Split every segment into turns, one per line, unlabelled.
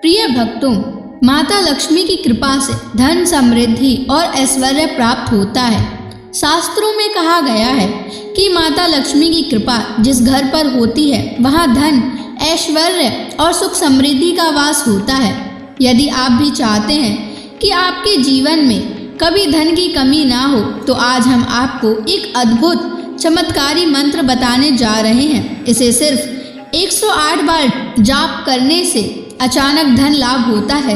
प्रिय भक्तों, माता लक्ष्मी की कृपा से धन, समृद्धि और ऐश्वर्य प्राप्त होता है। शास्त्रों में कहा गया है कि माता लक्ष्मी की कृपा जिस घर पर होती है वहाँ धन, ऐश्वर्य और सुख समृद्धि का वास होता है। यदि आप भी चाहते हैं कि आपके जीवन में कभी धन की कमी ना हो तो आज हम आपको एक अद्भुत चमत्कारी मंत्र बताने जा रहे हैं। इसे सिर्फ 108 बार जाप करने से अचानक धन लाभ होता है,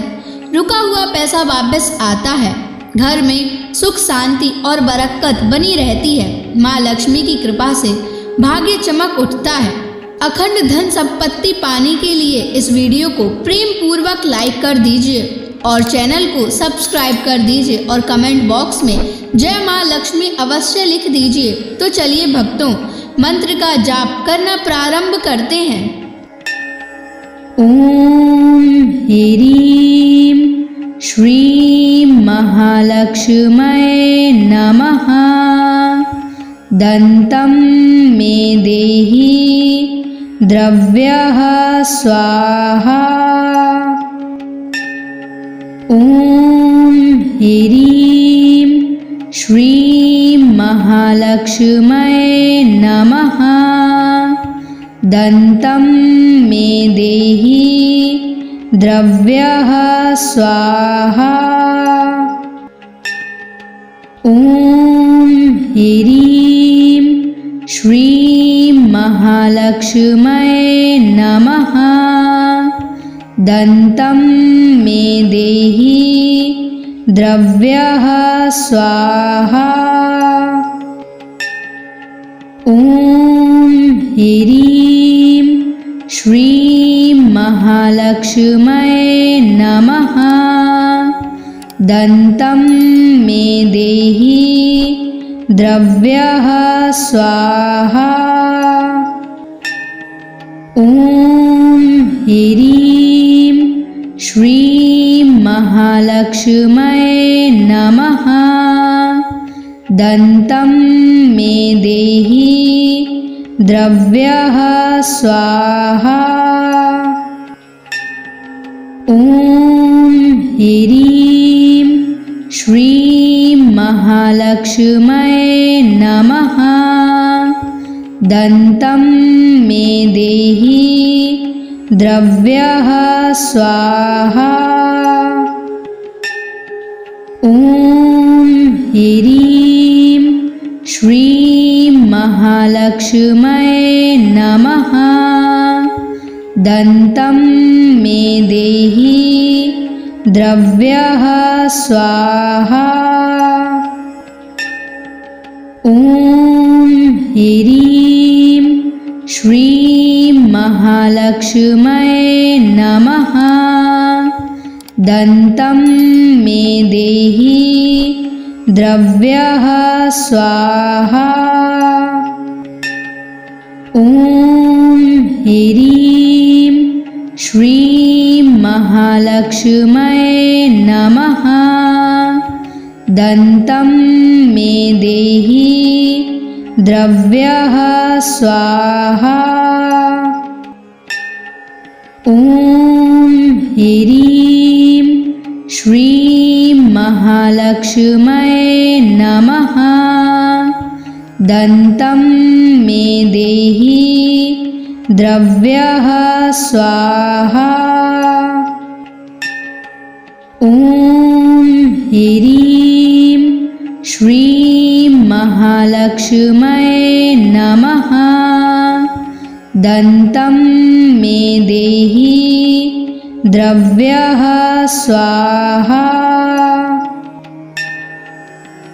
रुका हुआ पैसा वापस आता है, घर में सुख, शांति और बरकत बनी रहती है। माँ लक्ष्मी की कृपा से भाग्य चमक उठता है। अखंड धन संपत्ति पाने के लिए इस वीडियो को प्रेम पूर्वक लाइक कर दीजिए और चैनल को सब्सक्राइब कर दीजिए और कमेंट बॉक्स में जय माँ लक्ष्मी अवश्य लिख दीजिए। तो चलिए भक्तों, मंत्र का जाप करना प्रारंभ करते हैं।
ओम ह्रीं श्रीं महालक्ष्म्यै नमः। दन्तं मे देहि द्रव्यः स्वाहा। ओम ह्रीं श्रीं महालक्ष्म्यै नमः। दन्तं मे देहि द्रव्यः स्वाहा। ओम ह्रीं श्रीं महालक्ष्म्यै नमः। दन्तं मे देहि द्रव्यः स्वाहा। ओम ह्रीं श्रीं महालक्ष्म्यै नमः। दन्तं मे देहि द्रव्यः स्वाहा। ओम ह्रीं श्रीं महालक्ष्म्यै नमः। दन्तं मे देहि द्रव्यः स्वाहा। ओम ह्रीं श्रीं महालक्ष्म्यै नमः। दन्तं मे देहि द्रव्यः स्वाहा। ओम ह्रीं श्रीं महालक्ष्म्यै नमः। दन्तं मे देहि द्रव्यः स्वाहा। ओम ह्रीं श्रीं महालक्ष्म्यै नमः। दन्तं मे देहि द्रव्यः स्वाहा। ओम ह्रीं श्रीं महालक्ष्म्यै नमः। दन्तं मे देहि द्रव्यः स्वाहा। ओम ह्रीं श्रीं महालक्ष्म्यै नमः। दन्तं मे देहि द्रव्यः स्वाहा। ओम ह्रीं श्रीं महालक्ष्म्यै नमः। दन्तं मे देहि द्रव्यः स्वाहा।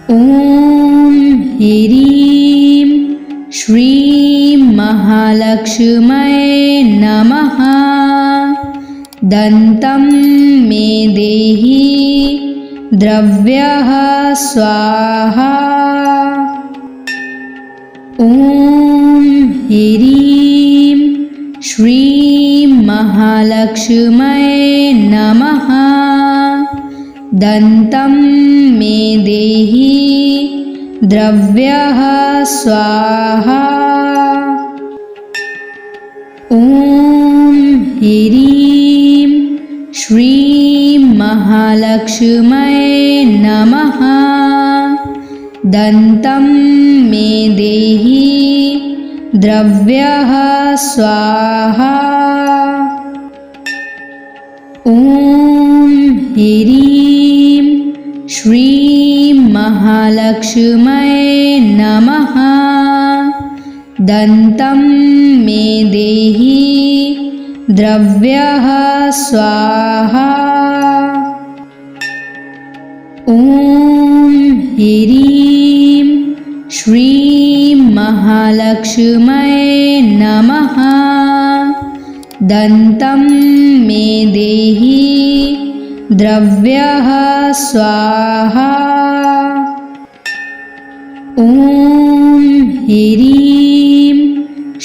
ओम ह्रीं श्रीं महालक्ष्म्यै नमः। दन्तं मे देहि द्रव्यः स्वाहा। ओम ह्रीं श्रीं महालक्ष्म्यै नमः। दन्तं मे देहि द्रव्यः स्वाहा। ओम ह्रीं महालक्ष्म्यै नमः। दन्तं मे देहि द्रव्यः स्वाहा। ॐ ह्रीं श्रीं महालक्ष्म्यै नमः। दन्तं मे देहि द्रव्यः स्वाहा। ॐ ह्रीं श्रीं महालक्ष्म्यै नमः। दन्तं मे देहि द्रव्यः स्वाहा। ॐ ह्रीं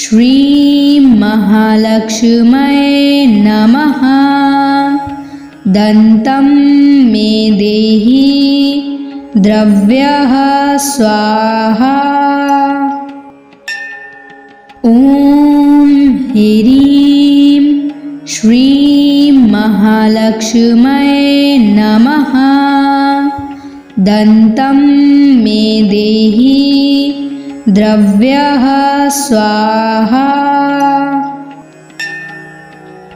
श्रीं महालक्ष्म्यै नमः। दन्तं मे देहि द्रव्यः स्वाहा। ॐ ह्रीं श्रीं महालक्ष्म्यै नमः। दन्तं मे देहि द्रव्यः स्वाहा।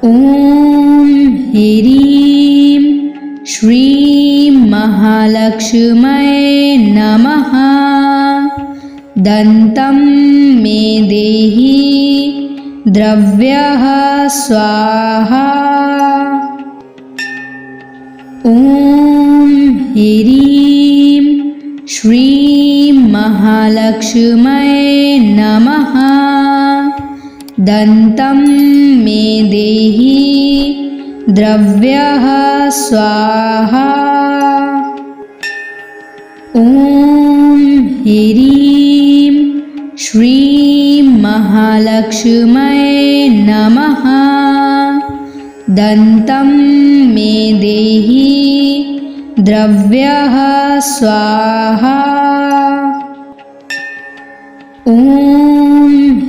ॐ ह्रीं श्रीं महालक्ष्म्यै नमः। दन्तं मे देहि द्रव्यः स्वाहा। ॐ ह्रीं श्रीं महालक्ष्म्यै नमः। दन्तं मे देहि द्रव्यः स्वाहा। ॐ ह्रीं श्रीं महालक्ष्म्यै नमः। दन्तं मे देहि द्रव्यः स्वाहा। ॐ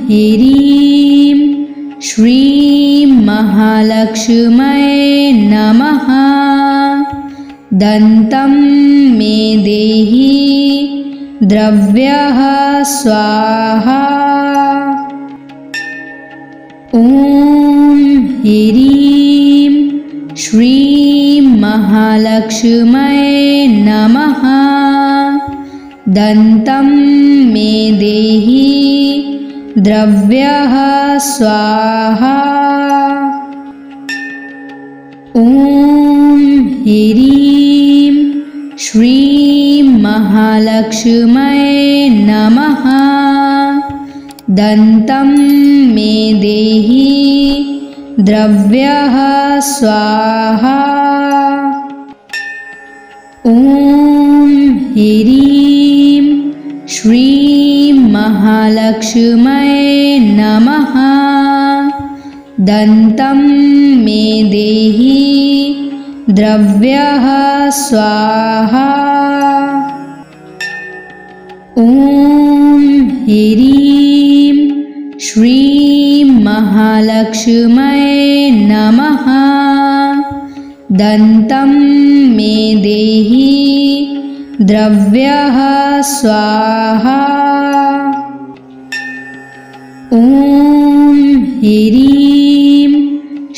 ह्रीं श्रीं महालक्ष्म्यै नमः। दन्तं मे देहि द्रव्यः स्वाहा। ॐ ह्रीं श्रीं महालक्ष्म्यै नमः। दन्तं मे देहि द्रव्यः स्वाहा। ॐ ह्रीं श्रीं महालक्ष्म्यै नमः। दन्तं मे देहि द्रव्यः स्वाहा। ॐ ह्रीं श्रीं महालक्ष्म्यै नमः। दन्तं मे देहि द्रव्यः स्वाहा। ॐ ह्रीं श्रीं महालक्ष्म्यै नमः। दन्तं मे देहि द्रव्यः स्वाहा। ॐ ह्रीं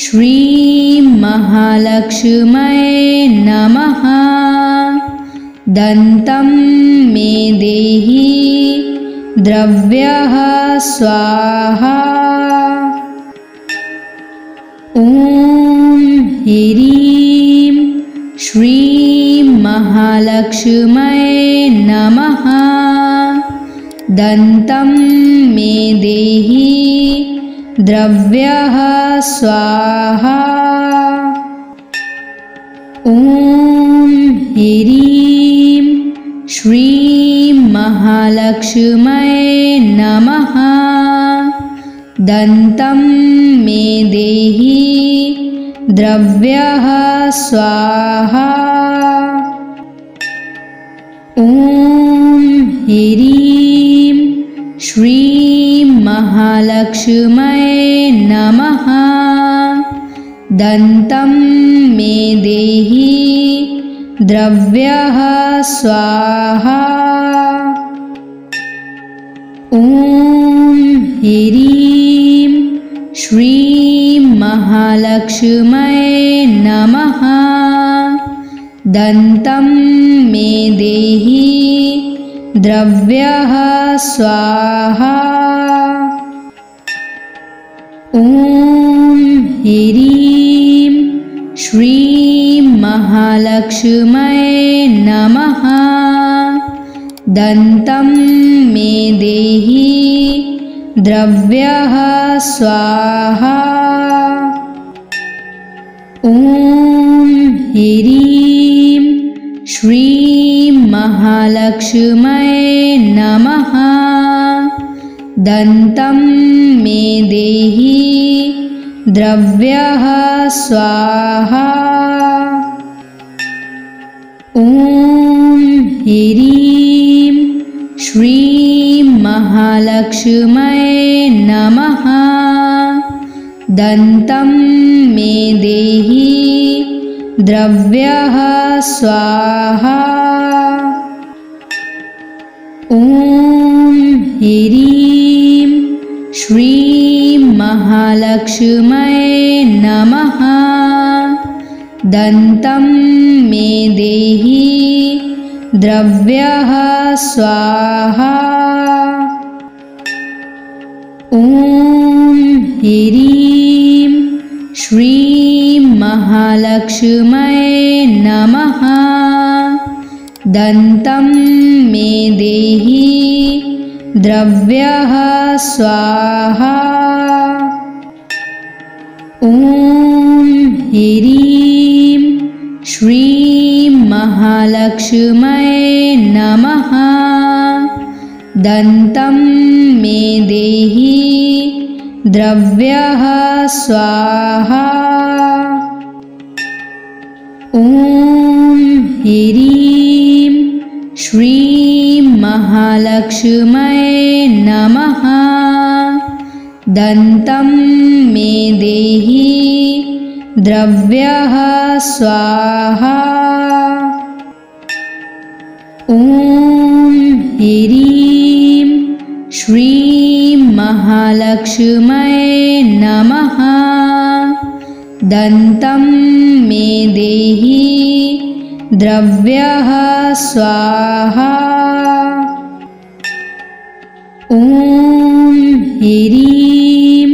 श्रीं महालक्ष्म्यै नमः। दन्तं मे देहि द्रव्यः स्वाहा। ॐ ह्रीं श्रीं महालक्ष्म्यै नमः। दन्तं मे देहि द्रव्यः स्वाहा। ॐ ह्रीं श्रीं महालक्ष्म्यै नमः। दन्तं मे देहि द्रव्यः स्वाहा। ॐ ह्रीं श्रीं महालक्ष्म्यै नमः। दन्तं मे देहि द्रव्यः स्वाहा। ॐ ह्रीं श्रीं महालक्ष्म्यै नमः। दन्तं मे देहि द्रव्यः स्वाहा। ॐ ह्रीं श्रीं महालक्ष्म्यै नमः। दन्तं मे देहि द्रव्यः स्वाहा। ॐ ह्रीं श्रीं महालक्ष्म्यै नमः। दन्तं मे देहि द्रव्यः स्वाहा। ॐ ह्रीं श्रीं महालक्ष्म्यै नमः। दन्तं मे देहि द्रव्यः स्वाहा। ॐ ह्रीं श्रीं महालक्ष्म्यै नमः। दन्तं मे देहि द्रव्यः स्वाहा। ॐ ह्रीं श्रीं महालक्ष्म्यै नमः। दन्तं मे देहि द्रव्यः स्वाहा। ॐ ह्रीं श्रीं महालक्ष्म्यै नमः। दन्तं मे देहि द्रव्यः स्वाहा। ॐ ह्रीं श्रीं महालक्ष्म्यै नमः। दन्तं मे देहि द्रव्यः स्वाहा। ॐ ह्रीं श्रीं महालक्ष्म्यै नमः। दन्तं मे देहि द्रव्यः स्वाहा। ॐ ह्रीं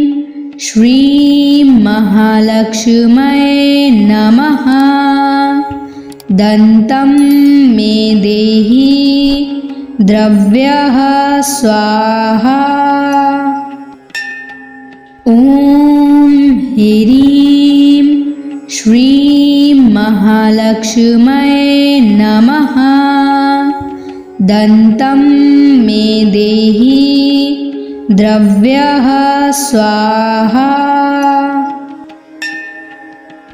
श्रीं महालक्ष्म्यै नमः। दन्तं मे देहि द्रव्यः स्वाहा। ॐ ह्रीं श्रीं महालक्ष्म्यै नमः। दन्तं मे देहि द्रव्यः स्वाहा।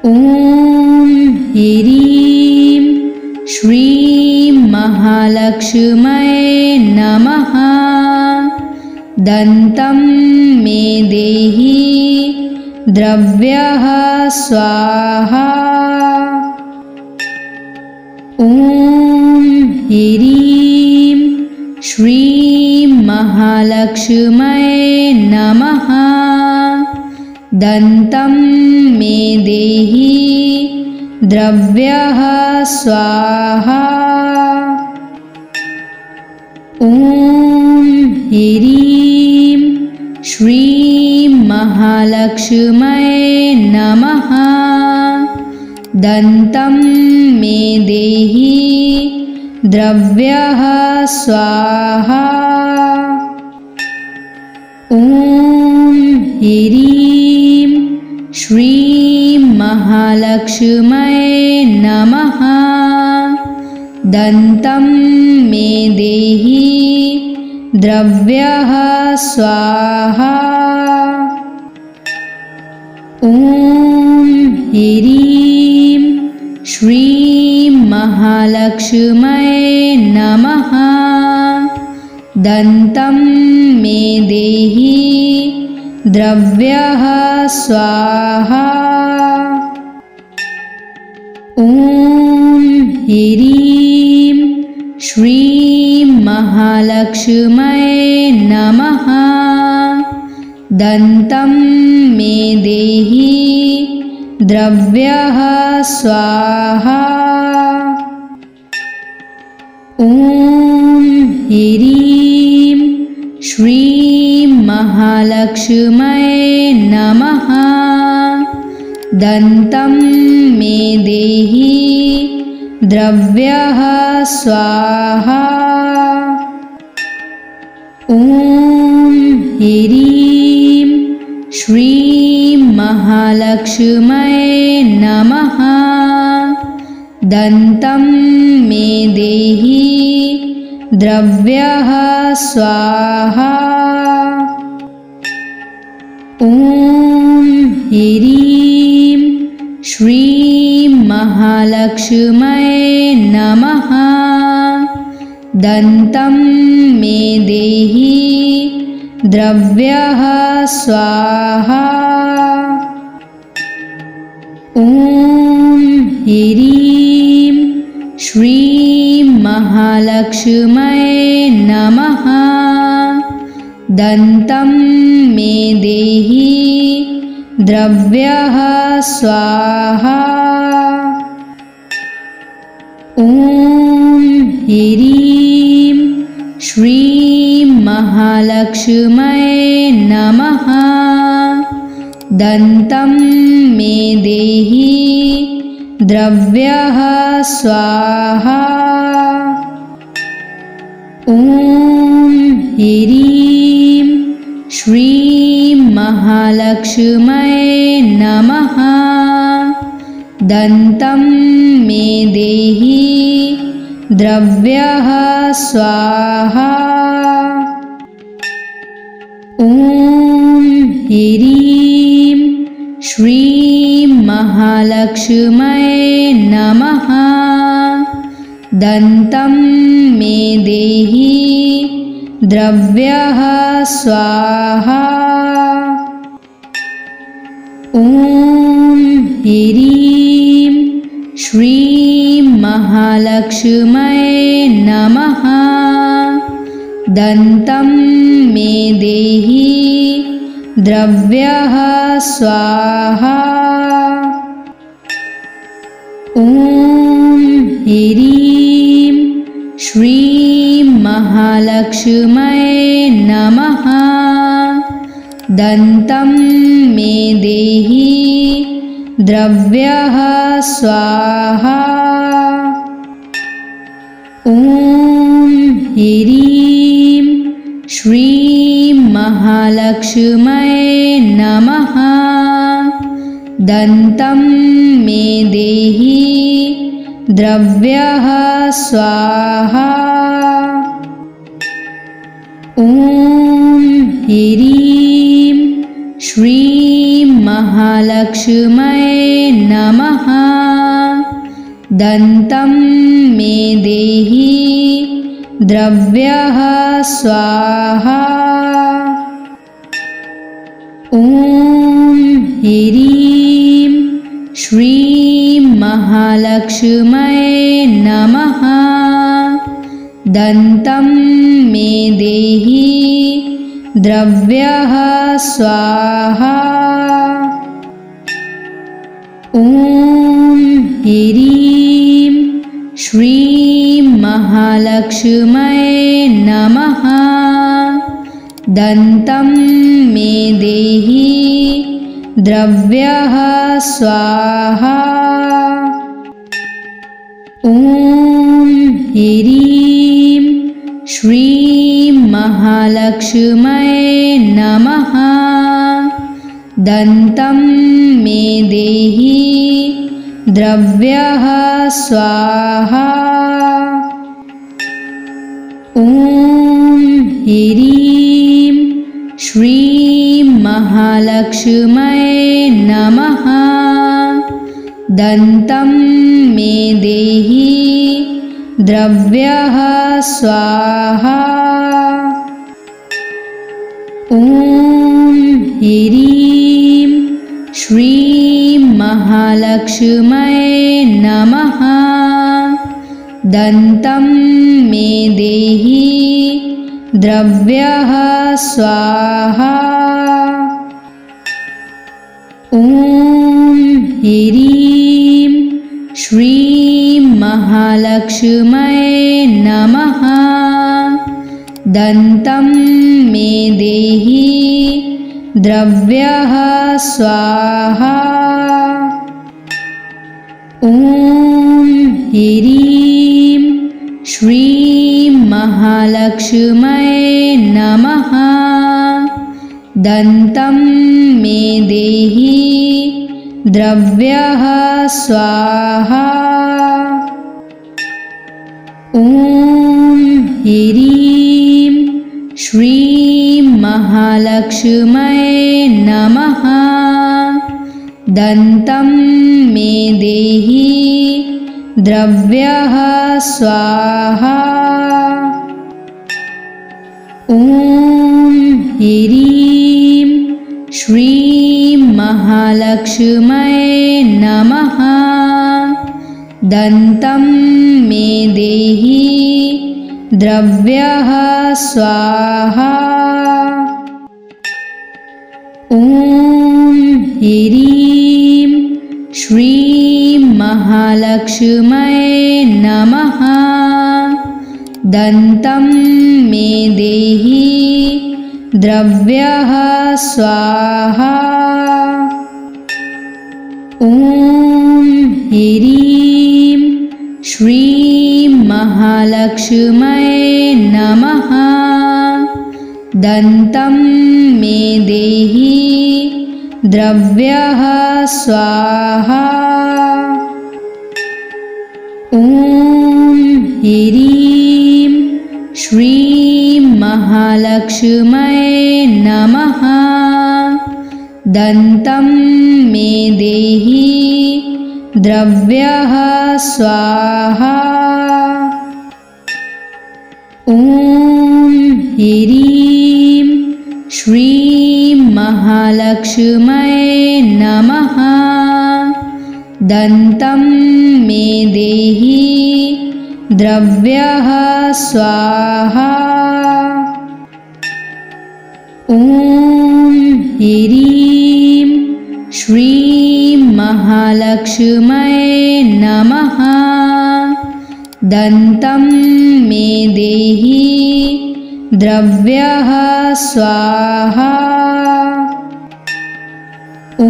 ॐ ह्रीं श्रीं महालक्ष्म्यै नमः। दन्तं मे देहि द्रव्यः स्वाहा। ॐ ह्रीं श्रीं महालक्ष्म्यै नमः। दन्तं मे देहि द्रव्यः स्वाहा। ॐ ह्रीं श्रीं महालक्ष्म्यै नमः। दन्तं मे देहि द्रव्यः स्वाहा। ॐ ह्रीं श्रीं महालक्ष्म्यै नमः। दन्तं मे देहि द्रव्यः स्वाहा। ॐ ह्रीं श्रीं महालक्ष्म्यै नमः। दन्तं मे देहि द्रव्यः स्वाहा। ॐ ह्रीं श्रीं महालक्ष्म्यै नमः। दन्तं मे देहि द्रव्यः स्वाहा। ॐ ह्रीं श्रीं महालक्ष्म्यै नमः। दन्तं मे देहि द्रव्यः स्वाहा। ॐ ह्रीं श्रीं महालक्ष्म्यै नमः। दन्तं मे देहि द्रव्यः स्वाहा। ॐ ह्रीं श्रीं महालक्ष्म्यै नमः। दन्तं मे देहि द्रव्यः स्वाहा। ॐ ह्रीं श्रीं महालक्ष्म्यै नमः। दन्तं मे देहि द्रव्यः स्वाहा। ॐ ह्रीं श्रीं महालक्ष्म्यै नमः। दन्तं मे देहि द्रव्यः स्वाहा। ॐ ह्रीं श्रीं महालक्ष्म्यै नमः। दन्तं मे देहि द्रव्यः स्वाहा। ॐ ह्रीं श्रीं महालक्ष्म्यै नमः। दन्तं मे देहि द्रव्यः स्वाहा। ॐ ह्रीं श्रीं महालक्ष्म्यै नमः। दन्तं मे देहि द्रव्यः स्वाहा। ॐ ह्रीं श्रीं महालक्ष्म्यै नमः। दन्तं मे देहि द्रव्यः स्वाहा। ॐ ह्रीं श्रीं महालक्ष्म्यै नमः। दन्तं मे देहि द्रव्यः स्वाहा। ॐ ह्रीं श्रीं महालक्ष्म्यै नमः। दन्तं मे देहि द्रव्यः स्वाहा। ॐ ह्रीं श्रीं महालक्ष्म्यै नमः। दन्तं मे देहि द्रव्यः स्वाहा। ॐ ह्रीं श्रीं महालक्ष्म्यै नमः। दन्तं मे देहि द्रव्यः स्वाहा। ॐ ह्रीं श्रीं महालक्ष्म्यै नमः। दन्तं मे देहि द्रव्यः स्वाहा। ॐ ह्रीं श्रीं महालक्ष्म्यै नमः। दन्तं मे देहि द्रव्यः स्वाहा। ॐ ह्रीं श्रीं महालक्ष्म्यै नमः। दन्तं मे देहि द्रव्यः स्वाहा। ॐ ह्रीं श्रीं महालक्ष्म्यै नमः। दन्तं मे देहि द्रव्यः स्वाहा। ॐ ह्रीं श्रीं महालक्ष्म्यै नमः। दन्तं मे देहि द्रव्यः स्वाहा। ॐ ह्रीं श्रीं महालक्ष्म्यै नमः। दन्तं मे देहि द्रव्यः स्वाहा। ॐ ह्रीं श्रीं महालक्ष्म्यै नमः। दन्तं मे देहि द्रव्यः स्वाहा। ॐ ह्रीं श्रीं महालक्ष्म्यै नमः। दन्तं मे देहि द्रव्यः स्वाहा। ॐ ह्रीं श्रीं महालक्ष्म्यै नमः। दन्तं मे देहि द्रव्यः स्वाहा। ॐ ह्रीं श्रीं महालक्ष्म्यै नमः। दन्तं मे देहि द्रव्यः स्वाहा। ॐ ह्रीं श्रीं महालक्ष्म्यै नमः। दन्तं मे देहि द्रव्यः स्वाहा। ॐ ह्रीं श्रीं महालक्ष्म्यै नमः। दन्तं मे देहि द्रव्यः स्वाहा। ॐ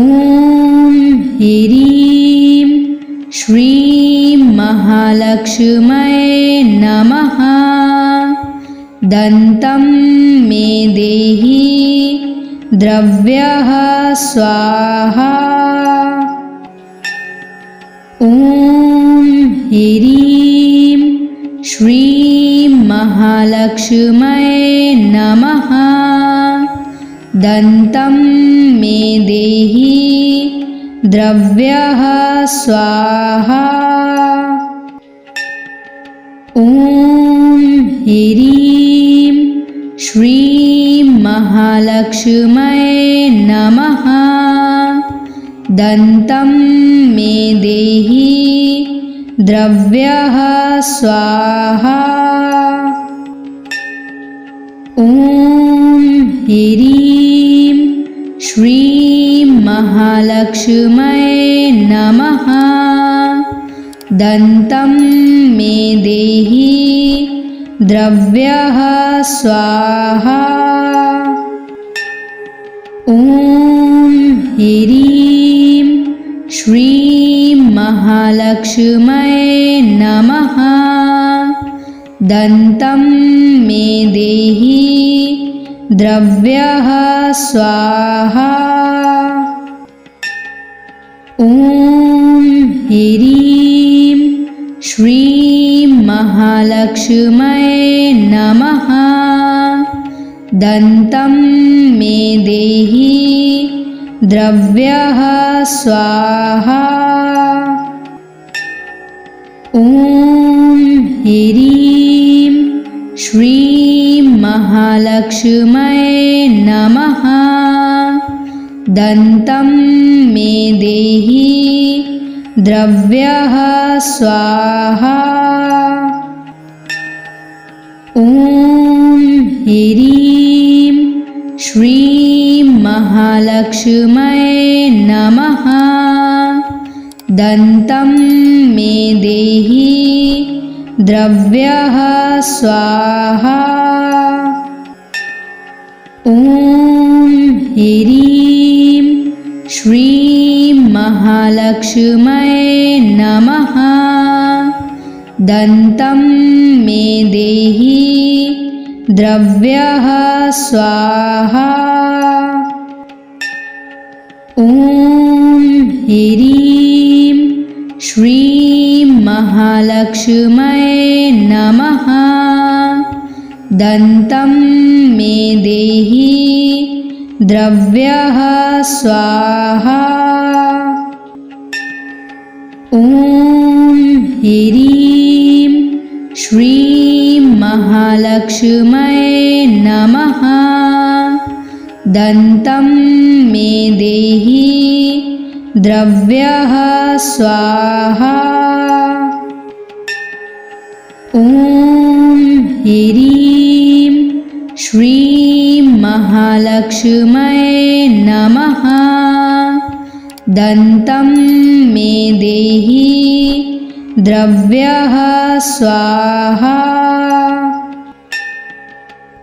ह्रीं श्रीं महालक्ष्म्यै नमः। दन्तं मे देहि द्रव्यः स्वाहा। ॐ ह्रीं श्रीं महालक्ष्म्यै नमः। दन्तं मे देहि द्रव्यः स्वाहा। ॐ ह्रीं श्रीं महालक्ष्म्यै नमः। दन्तं मे देहि द्रव्यः स्वाहा। ॐ ह्रीं श्रीं महालक्ष्म्यै नमः। दन्तं मे देहि द्रव्यः स्वाहा। ॐ ह्रीं श्रीं महालक्ष्म्यै नमः। दन्तं मे देहि द्रव्यः स्वाहा। ॐ ह्रीं श्रीं महालक्ष्म्यै नमः। दन्तं मे देहि द्रव्यः स्वाहा। ॐ ह्रीं श्रीं महालक्ष्म्यै नमः। दन्तं मे देहि द्रव्यः स्वाहा। ॐ ह्रीं श्रीं महालक्ष्म्यै नमः। दन्तं मे देहि द्रव्यः स्वाहा। ॐ ह्रीं श्रीं महालक्ष्म्यै नमः। दन्तं मे देहि द्रव्यः स्वाहा। ॐ ह्रीं श्रीं महालक्ष्म्यै नमः। दन्तं मे देहि द्रव्यः स्वाहा। ॐ ह्रीं श्रीं महालक्ष्म्यै नमः। दन्तं मे देहि द्रव्यः स्वाहा। ॐ ह्रीं श्रीं महालक्ष्म्यै नमः। दन्तं मे देहि द्रव्यः स्वाहा।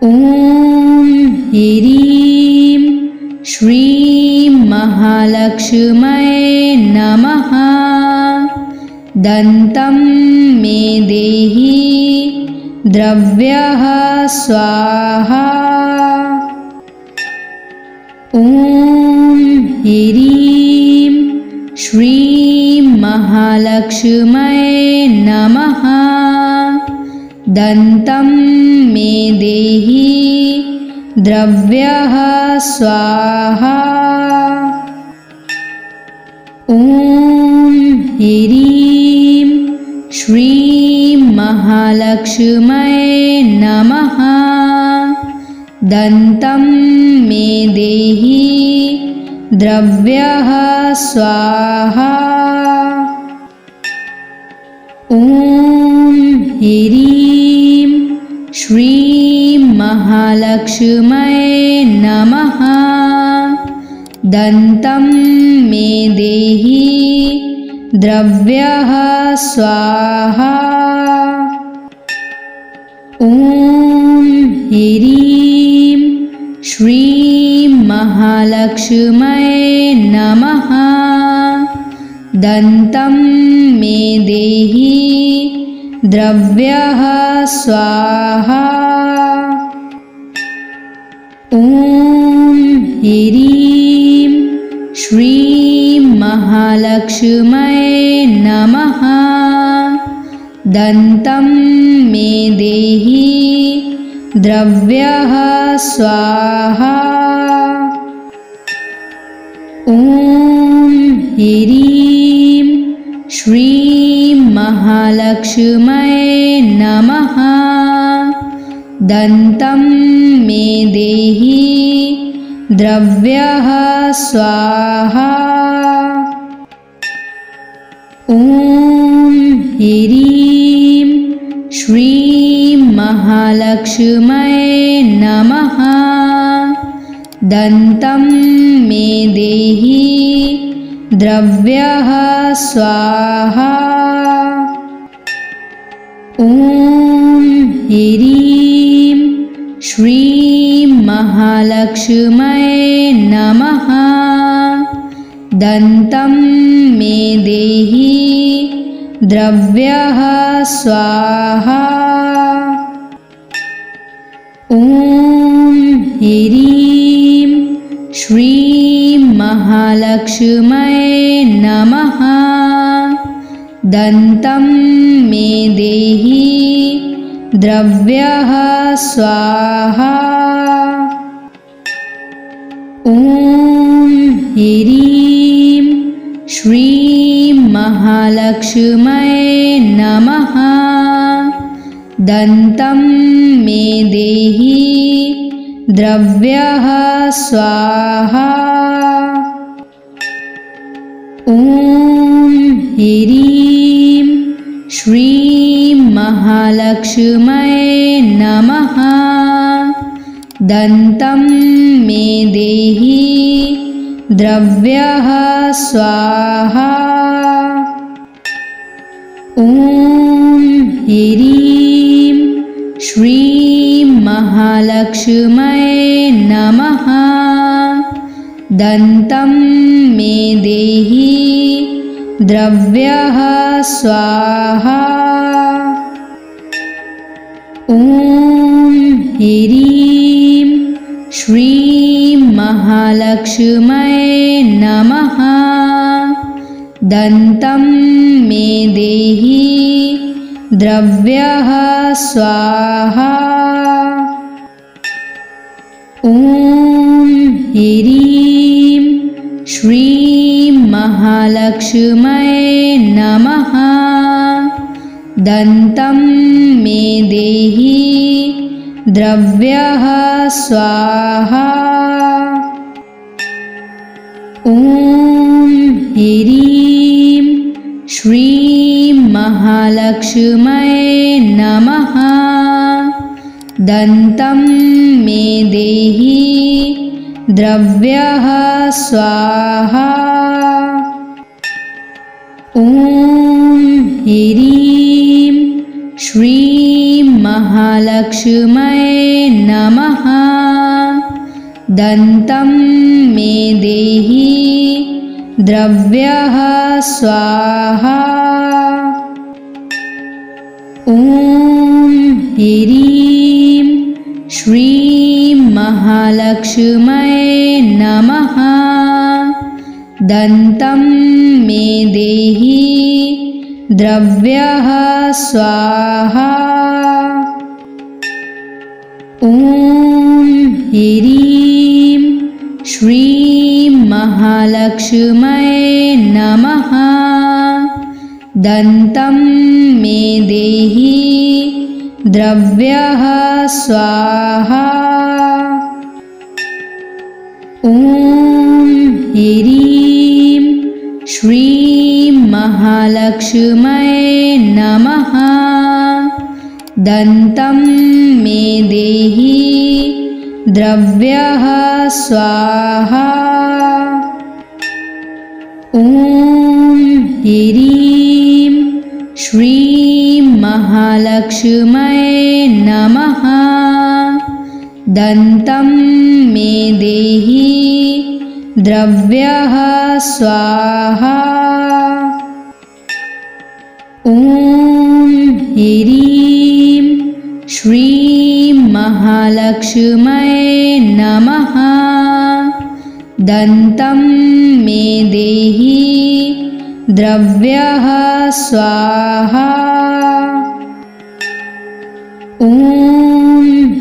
ॐ ह्रीं श्रीं महालक्ष्म्यै नमः। दन्तं मे देहि द्रव्यः स्वाहा। ॐ ह्रीं श्रीं महालक्ष्म्यै नमः। दन्तं मे देहि द्रव्यः स्वाहा। ॐ ह्रीं श्रीं महालक्ष्म्यै नमः। दन्तं मे देहि द्रव्यः स्वाहा। ॐ ह्रीं श्रीं महालक्ष्म्यै नमः। दन्तं मे देहि द्रव्यः स्वाहा। ॐ ह्रीं श्रीं महालक्ष्म्यै नमः। दन्तं मे देहि द्रव्यः स्वाहा। ॐ ह्रीं श्रीं महालक्ष्म्यै नमः। दन्तं मे देहि द्रव्यः स्वाहा। ॐ ह्रीं श्रीं महालक्ष्म्यै नमः। दन्तं मे देहि द्रव्यः स्वाहा। ॐ ह्रीं श्रीं महालक्ष्म्यै नमः। दन्तं मे देहि द्रव्यः स्वाहा। ॐ ह्रीं श्रीं महालक्ष्म्यै नमः। दन्तं मे देहि द्रव्यः स्वाहा। ॐ ह्रीं श्रीं महालक्ष्म्यै नमः। दन्तं मे देहि द्रव्यः स्वाहा। ॐ ह्रीं श्रीं महालक्ष्म्यै नमः। दन्तं मे देहि द्रव्यः स्वाहा। ॐ ह्रीं श्रीं महालक्ष्म्यै महालक्ष्म्यै नमः। दन्तं मे देहि द्रव्यः स्वाहा। ॐ ह्रीं श्रीं महालक्ष्म्यै नमः। दन्तं मे देहि द्रव्यः स्वाहा। ॐ ह्रीं श्रीं महालक्ष्म्यै नमः। दन्तं मे देहि द्रव्यः स्वाहा। ॐ ह्रीं श्रीं महालक्ष्म्यै नमः। दन्तं मे देहि द्रव्यः स्वाहा। ॐ ह्रीं श्रीं महालक्ष्म्यै नमः। दन्तं मे देहि द्रव्यः स्वाहा। ॐ ह्रीं श्रीं महालक्ष्म्यै नमः। दन्तं मे देहि द्रव्यः स्वाहा। ॐ ह्रीं श्रीं महालक्ष्म्यै नमः। दन्तं मे देहि द्रव्यः स्वाहा। ॐ ह्रीं श्रीं महालक्ष्म्यै नमः। दन्तं मे देहि द्रव्यः स्वाहा। ॐ ह्रीं श्रीं महालक्ष्म्यै नमः। दन्तं मे देहि द्रव्यः स्वाहा। ॐ ह्रीं श्रीं महालक्ष्म्यै नमः। दन्तं मे देहि द्रव्यः स्वाहा। ॐ ह्रीं श्रीं महालक्ष्म्यै नमः। दन्तं मे देहि द्रव्यः स्वाहा। ॐ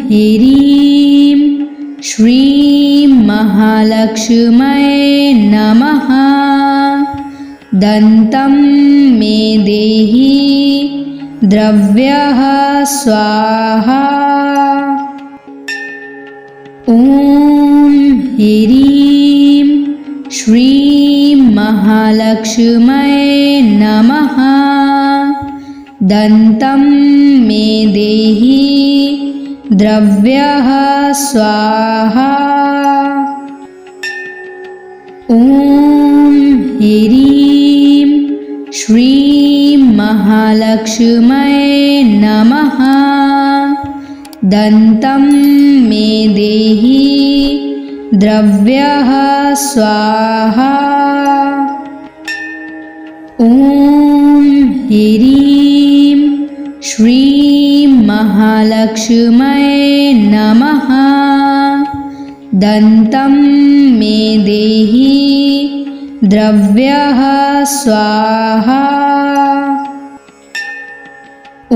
ह्रीं श्रीं महालक्ष्म्यै नमः। दन्तं मे देहि द्रव्यः स्वाहा। ॐ ह्रीं श्रीं महालक्ष्म्यै नमः। दन्तं मे देहि द्रव्यः स्वाहा। ॐ ह्रीं श्रीं महालक्ष्म्यै नमः। दन्तं मे देहि द्रव्यः स्वाहा। ॐ ह्रीं श्रीं महालक्ष्म्यै नमः। दन्तं मे देहि द्रव्यः स्वाहा। ॐ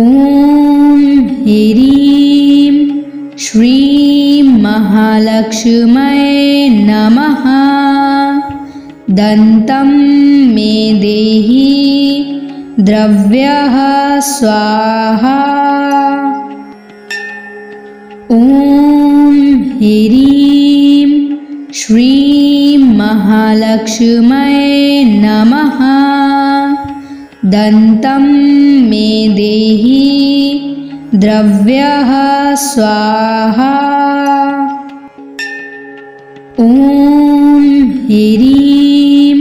ह्रीं श्रीं महालक्ष्म्यै नमः। दन्तं मे देहि द्रव्यः स्वाहा। ॐ ह्रीं श्रीं महालक्ष्म्यै नमः। दन्तं मे देहि द्रव्यः स्वाहा। ॐ ह्रीं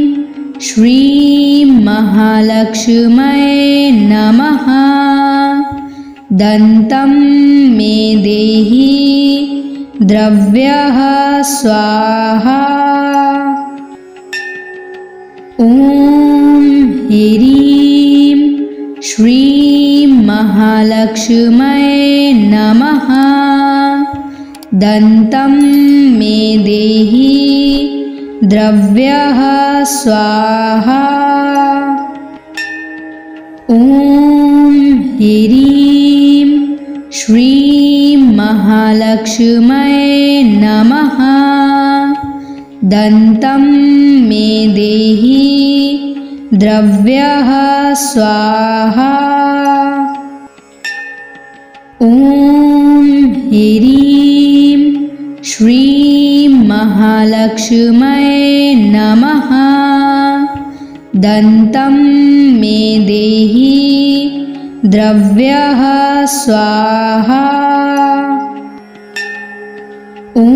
श्रीं महालक्ष्म्यै नमः। दन्तं मे देहि द्रव्यः स्वाहा। ॐ ह्रीं श्रीं महालक्ष्म्यै नमः। दन्तं मे देहि द्रव्यः स्वाहा। ॐ ह्रीं श्रीं महालक्ष्म्यै नमः। दन्तं मे देहि द्रव्यः स्वाहा। ॐ ह्रीं श्रीं महालक्ष्म्यै नमः। दन्तं मे देहि द्रव्यः स्वाहा। ॐ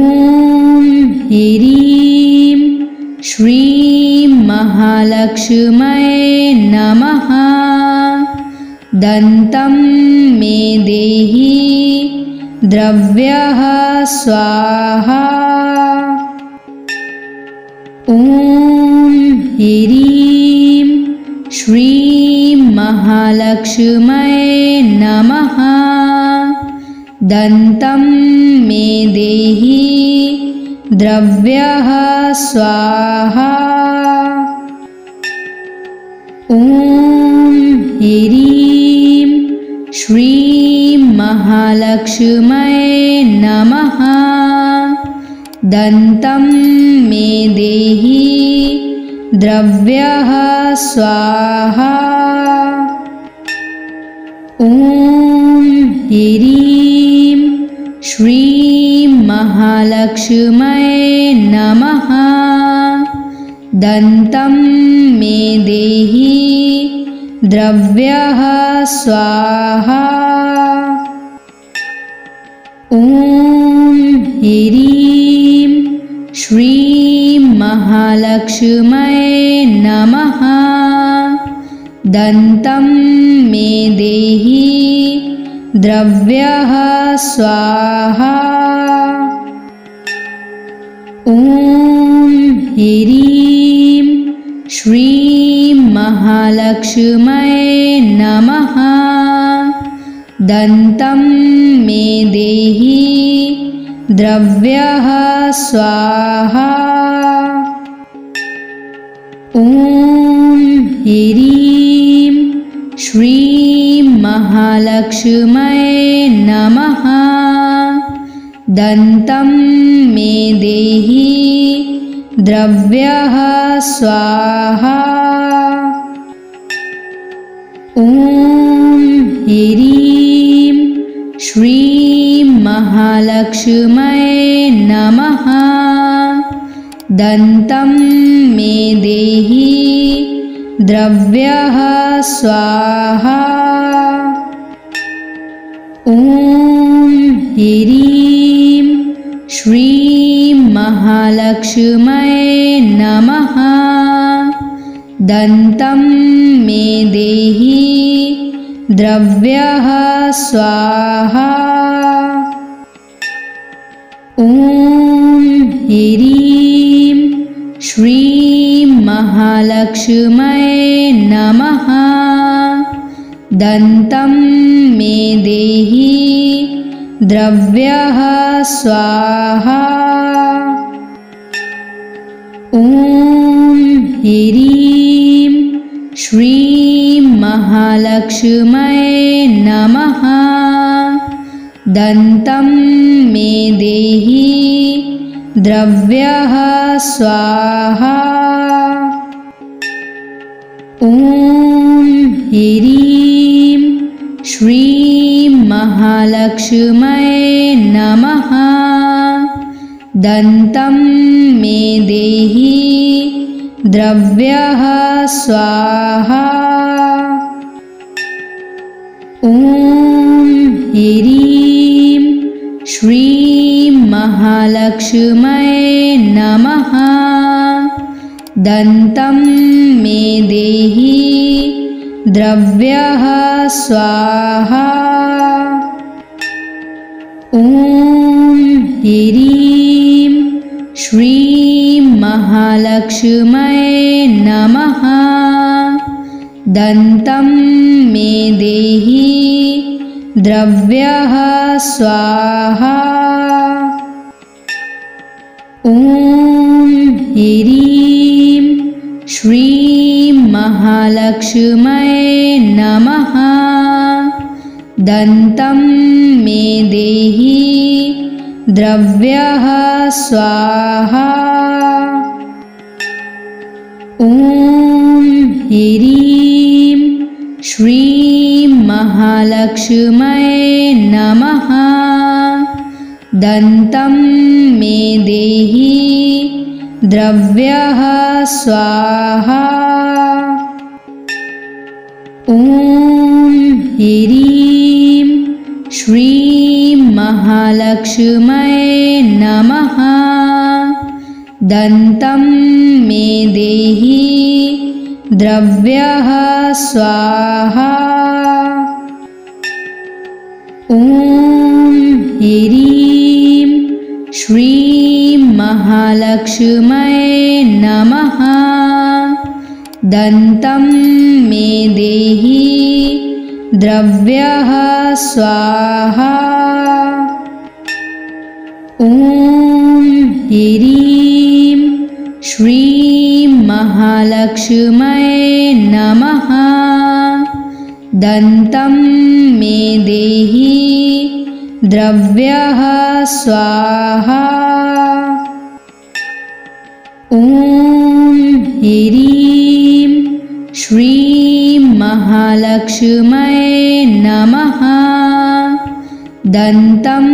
ह्रीं श्रीं महालक्ष्म्यै नमः। दन्तं मे देहि द्रव्यः स्वाहा। ॐ ह्रीं श्रीं महालक्ष्म्यै नमः। दन्तं मे देहि द्रव्यः स्वाहा। ॐ ह्रीं श्रीं महालक्ष्म्यै नमः। दन्तं मे देहि द्रव्यः स्वाहा। ॐ ह्रीं श्रीं महालक्ष्म्यै नमः। दन्तं मे देहि द्रव्यः स्वाहा। ॐ ह्रीं श्रीं महालक्ष्म्यै नमः। दन्तं मे देहि द्रव्यः स्वाहा। ॐ ह्रीं श्रीं महालक्ष्म्यै नमः। दन्तं मे देहि द्रव्यः स्वाहा। ॐ ह्रीं श्रीं महालक्ष्म्यै नमः। दन्तं मे देहि द्रव्यः स्वाहा। ॐ ह्रीं श्रीं महालक्ष्म्यै नमः। दन्तं मे देहि द्रव्यः स्वाहा। ॐ ह्रीं श्रीं महालक्ष्म्यै नमः। दन्तं मे देहि द्रव्यः स्वाहा। ॐ ह्रीं श्रीं महालक्ष्म्यै नमः। दन्तं मे देहि द्रव्यः स्वाहा। ॐ ह्रीं श्रीं महालक्ष्म्यै नमः। दन्तं मे देहि द्रव्यः स्वाहा। ॐ ह्रीं श्रीं महालक्ष्म्यै नमः। दन्तं मे देहि द्रव्यः स्वाहा। ॐ ह्रीं श्रीं महालक्ष्म्यै नमः। दन्तं मे देहि द्रव्यः स्वाहा। ॐ ह्रीं श्रीं महालक्ष्म्यै नमः। दन्तं मे देहि द्रव्यः स्वाहा। ॐ ह्रीं श्रीं महालक्ष्म्यै नमः। दन्तं मे देहि द्रव्यः स्वाहा। ॐ ह्रीं श्रीं महालक्ष्म्यै नमः। दन्तं मे देहि द्रव्यः स्वाहा। ॐ ह्रीं श्रीं महालक्ष्म्यै नमः। दन्तं मे देहि द्रव्यः स्वाहा। ॐ ह्रीं श्रीं महालक्ष्म्यै नमः। दन्तं मे देहि द्रव्यः स्वाहा। ॐ ह्रीं श्रीं महालक्ष्म्यै नमः। दन्तं मे देहि द्रव्यः स्वाहा। ॐ ह्रीं श्रीं महालक्ष्म्यै नमः। दन्तं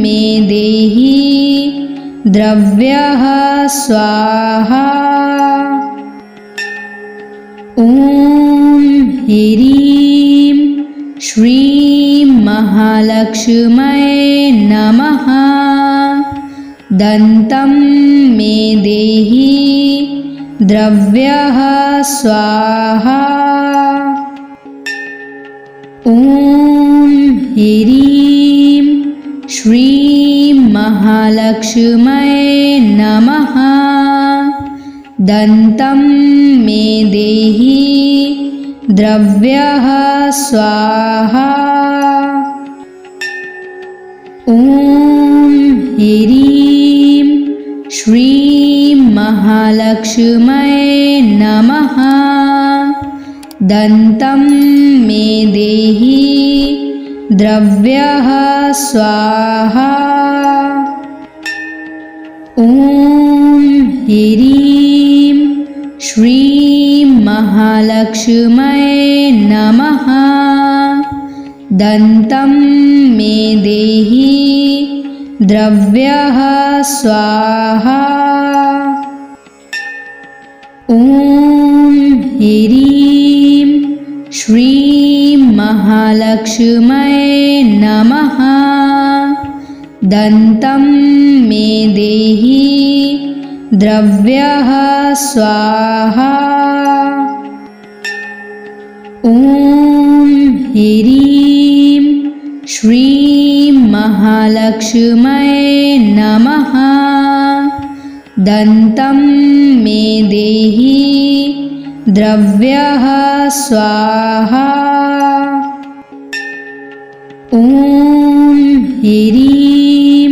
मे देहि द्रव्यः स्वाहा। ॐ ह्रीं श्रीं महालक्ष्म्यै नमः। दन्तं मे देहि द्रव्यः स्वाहा। ॐ ह्रीं श्रीं महालक्ष्म्यै नमः। दन्तं मे देहि द्रव्यः स्वाहा। ॐ ह्रीं श्रीं महालक्ष्म्यै नमः। दन्तं मे देहि द्रव्यः स्वाहा। ॐ ह्रीं श्रीं महालक्ष्म्यै नमः। दन्तं मे देहि द्रव्यः स्वाहा। ॐ ह्रीं श्रीं महालक्ष्म्यै नमः। दन्तं मे देहि द्रव्यः स्वाहा। ॐ ह्रीं श्रीं महालक्ष्म्यै नमः। दन्तं मे देहि द्रव्यः स्वाहा। ॐ ह्रीं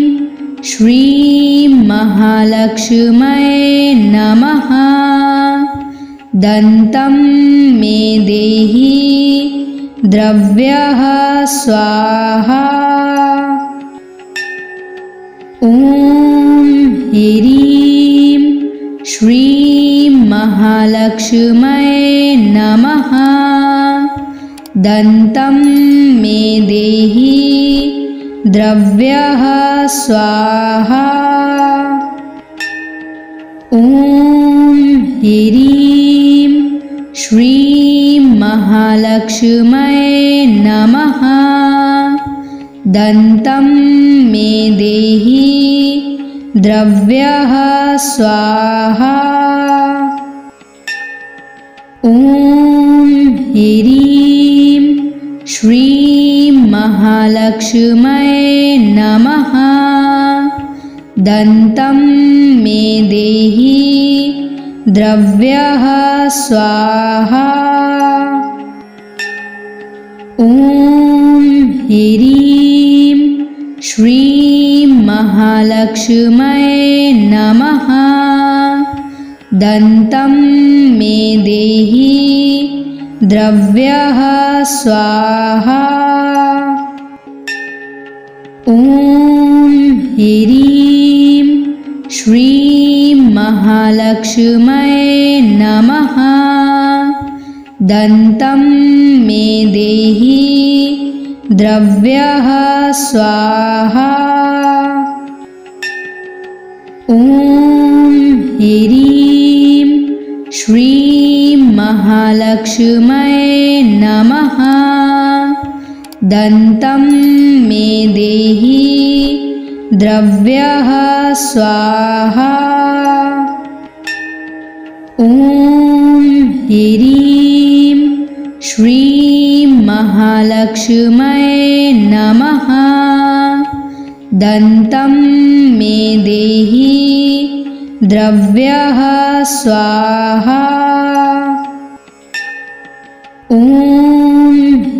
श्रीं महालक्ष्म्यै नमः। दन्तं मे देहि द्रव्यः स्वाहा। ॐ ह्रीं श्रीं महालक्ष्म्यै नमः। दन्तं मे देहि द्रव्यः स्वाहा। ॐ ह्रीं श्रीं महालक्ष्म्यै नमः। दन्तं मे देहि द्रव्यः स्वाहा ॐ ह्रीं श्रीं महालक्ष्म्यै नमः दन्तं मे देहि द्रव्यः स्वाहा ॐ ह्रीं श्रीं महालक्ष्म्यै नमः दन्तं मे देहि द्रव्यः स्वाहा ॐ ह्रीं श्रीं महालक्ष्म्यै नमः दन्तं मे देहि द्रव्यः स्वाहा ॐ ह्रीं श्रीं महालक्ष्म्यै नमः दन्तं मे देहि द्रव्यः स्वाहा ॐ ह्रीं श्रीं महालक्ष्म्यै नमः दन्तं मे देहि द्रव्यः स्वाहा ॐ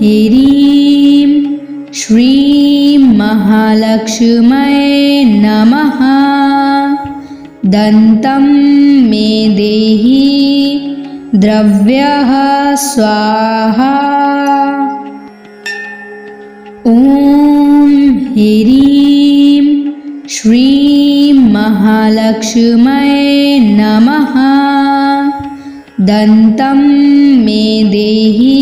ह्रीं श्रीं महालक्ष्म्यै नमः दन्तं मे देहि द्रव्यः स्वाहा ॐ ह्रीं श्रीं महालक्ष्म्यै नमः दन्तं मे देहि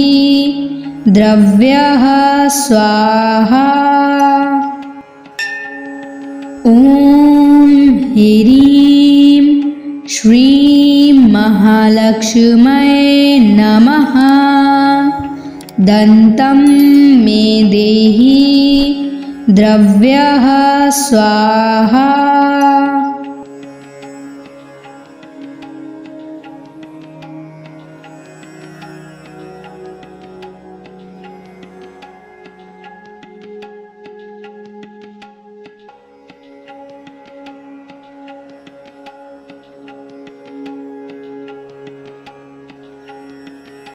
द्रव्यः स्वाहा ॐ ह्रीं श्रीं महालक्ष्म्यै नमः दन्तं मे देहि द्रव्यः स्वाहा